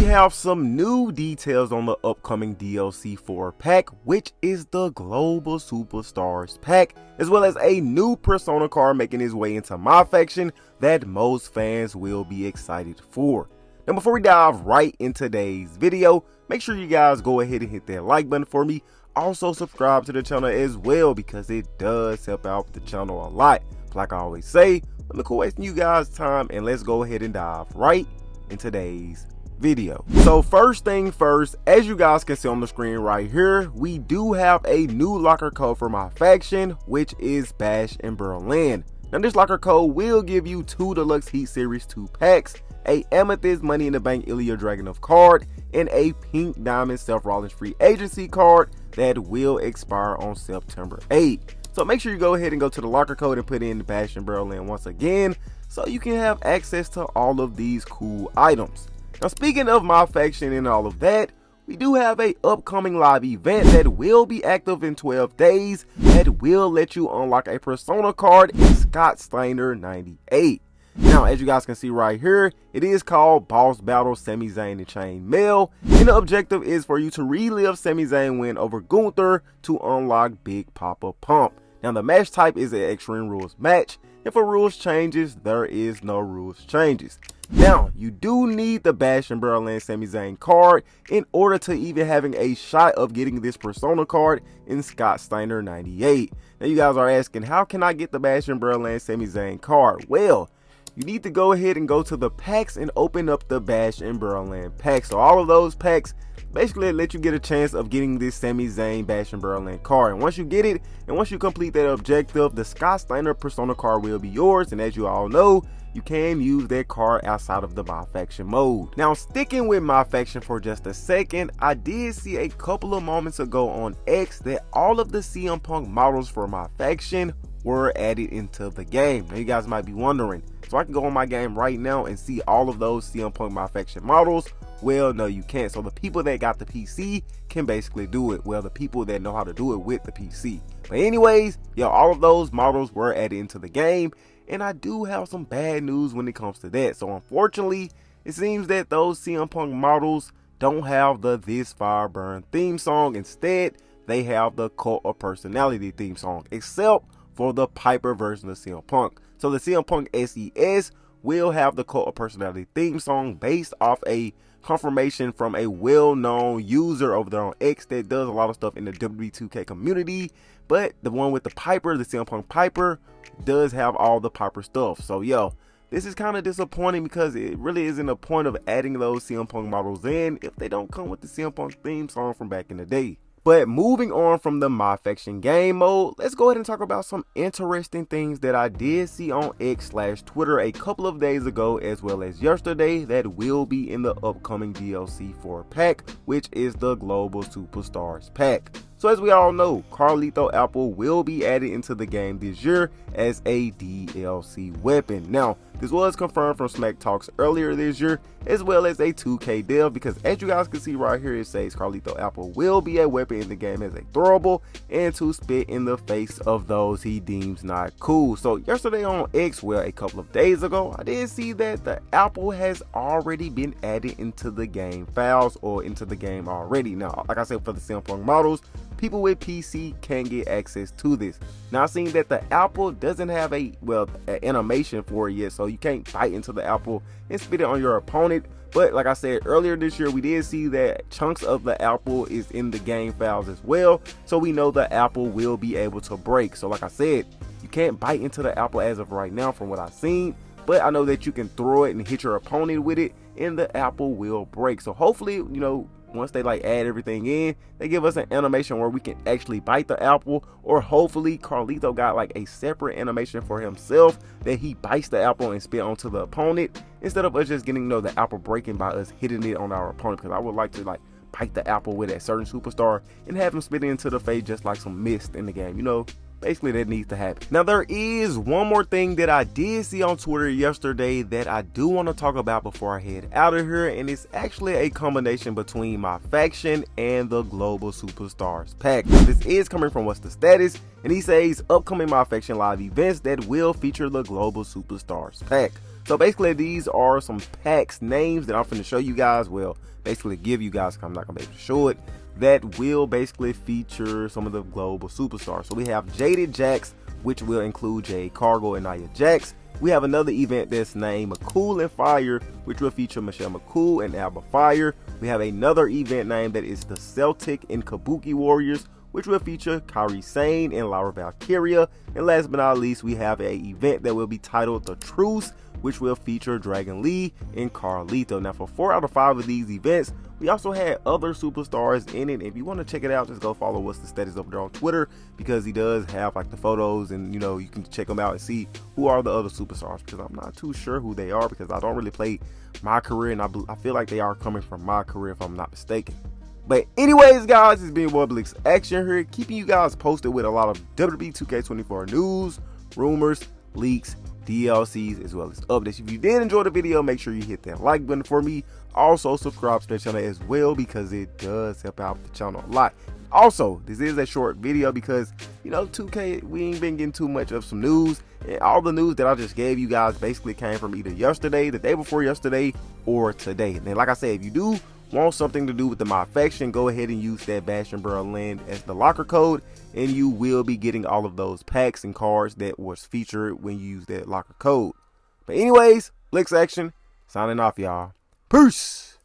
have some new details on the upcoming DLC 4 pack, which is the Global Superstars pack, as well as a new Persona card making its way into my faction that most fans will be excited for. Now before we dive right into today's video, make sure you guys go ahead and hit that like button for me. Also subscribe to the channel as well because it does help out the channel a lot. Like I always say, let me quit wasting you guys' time and let's go ahead and dive right into today's video. So first thing first, as you guys can see on the screen right here, we do have a new locker code for my faction, which is Bash in Berlin. Now this locker code will give you 2 Deluxe Heat Series 2 packs, a Amethyst Money in the Bank Ilya Dragunov card, and a Pink Diamond Seth Rollins Free Agency card that will expire on September 8th. So make sure you go ahead and go to the locker code and put in Bash in Berlin once again, so you can have access to all of these cool items. Now speaking of my faction and all of that, we do have a upcoming live event that will be active in 12 days that will let you unlock a Persona card in Scott Steiner 98. Now as you guys can see right here, it is called Boss Battle Sami Zayn and Chain Mail, and the objective is for you to relive Sami Zayn win over Gunther to unlock Big Papa Pump. Now the match type is an Extreme Rules match, and for rules changes, there is no rules changes. Now, you do need the Bash in Berlin Sami Zayn card in order to even having a shot of getting this Persona card in Scott Steiner 98. Now, you guys are asking, how can I get the Bash in Berlin Sami Zayn card? Well, you need to go ahead and go to the packs and open up the Bash in Berlin pack. So all of those packs basically let you get a chance of getting this Sami Zayn Bash in Berlin card. And once you get it, and once you complete that objective, the Scott Steiner Persona card will be yours. And as you all know, you can use that card outside of the My Faction mode. Now sticking with My Faction for just a second, I did see a couple of moments ago on X that all of the CM Punk models for My Faction were added into the game. Now you guys might be wondering, so I can go on my game right now and see all of those CM Punk My Faction models? Well, no you can't. So the people that got the PC can basically do it. Well, the people that know how to do it with the PC. But anyways, yeah, all of those models were added into the game. And I do have some bad news when it comes to that. So unfortunately, it seems that those CM Punk models don't have the This Fire Burn theme song. Instead, they have the Cult of Personality theme song, except for the Piper version of CM Punk. So the CM Punk SES will have the Cult of Personality theme song based off a confirmation from a well-known user over there on X that does a lot of stuff in the WWE 2K community. But the one with the Piper, the CM Punk Piper, does have all the Piper stuff. So yo, this is kind of disappointing because it really isn't a point of adding those CM Punk models in if they don't come with the CM Punk theme song from back in the day. But moving on from the My Faction game mode, let's go ahead and talk about some interesting things that I did see on X/Twitter a couple of days ago as well as yesterday that will be in the upcoming DLC 4 pack, which is the Global Superstars pack. So as we all know, Carlito Apple will be added into the game this year as a DLC weapon. Now, this was confirmed from Smack Talks earlier this year, as well as a 2K dev, because as you guys can see right here, it says Carlito Apple will be a weapon in the game as a throwable and to spit in the face of those he deems not cool. So yesterday on X, well, a couple of days ago, I did see that the Apple has already been added into the game files or into the game already. Now, like I said, for the CM Punk models, people with PC can get access to this. Now I've seen that the apple doesn't have an animation for it yet, so you can't bite into the apple and spit it on your opponent. But like I said earlier this year, we did see that chunks of the apple is in the game files as well, so we know the apple will be able to break. So like I said, you can't bite into the apple as of right now from what I've seen, but I know that you can throw it and hit your opponent with it and the apple will break. So hopefully, you know, once they like add everything in, they give us an animation where we can actually bite the apple, or hopefully Carlito got like a separate animation for himself that he bites the apple and spit onto the opponent instead of us just getting, you know, the apple breaking by us hitting it on our opponent. Because I would like to like bite the apple with a certain superstar and have him spit it into the face just like some mist in the game, you know. Basically, that needs to happen. Now, there is one more thing that I did see on Twitter yesterday that I do want to talk about before I head out of here, and it's actually a combination between My Faction and the Global Superstars pack. Now, this is coming from What's the Status, and he says upcoming My Faction Live events that will feature the Global Superstars pack. So basically these are some packs names that I'm going to show you guys, well basically give you guys, I'm not going to be able to show it, that will basically feature some of the Global Superstars. So we have Jaded Jax, which will include Jade Cargo and Nia Jax. We have another event that's named McCool and Fire, which will feature Michelle McCool and Alba Fire. We have another event name that is the Celtic and Kabuki Warriors, which will feature Kairi Sane and Laura Valkyria. And last but not least, we have an event that will be titled The Truce, which will feature Dragon Lee and Carlito. Now for 4 out of 5 of these events, we also had other superstars in it. If you want to check it out, just go follow What's the Status over there on Twitter, because he does have like the photos, and you know, you can check them out and see who are the other superstars, because I'm not too sure who they are, because I don't really play My Career, and I feel like they are coming from My Career if I'm not mistaken. But anyways, guys, it's been Blix Action here, keeping you guys posted with a lot of WWE 2K24 news, rumors, leaks, DLCs, as well as updates. If you did enjoy the video, make sure you hit that like button for me. Also subscribe to the channel as well, because it does help out the channel a lot. Also, this is a short video because, you know, 2K, we ain't been getting too much of some news, and all the news that I just gave you guys basically came from either yesterday, the day before yesterday, or today. And then, like I said, if you do want something to do with the My Faction, go ahead and use that Bastion Berlin as the locker code, and you will be getting all of those packs and cards that was featured when you use that locker code. But anyways, Blix Action signing off, y'all. Peace.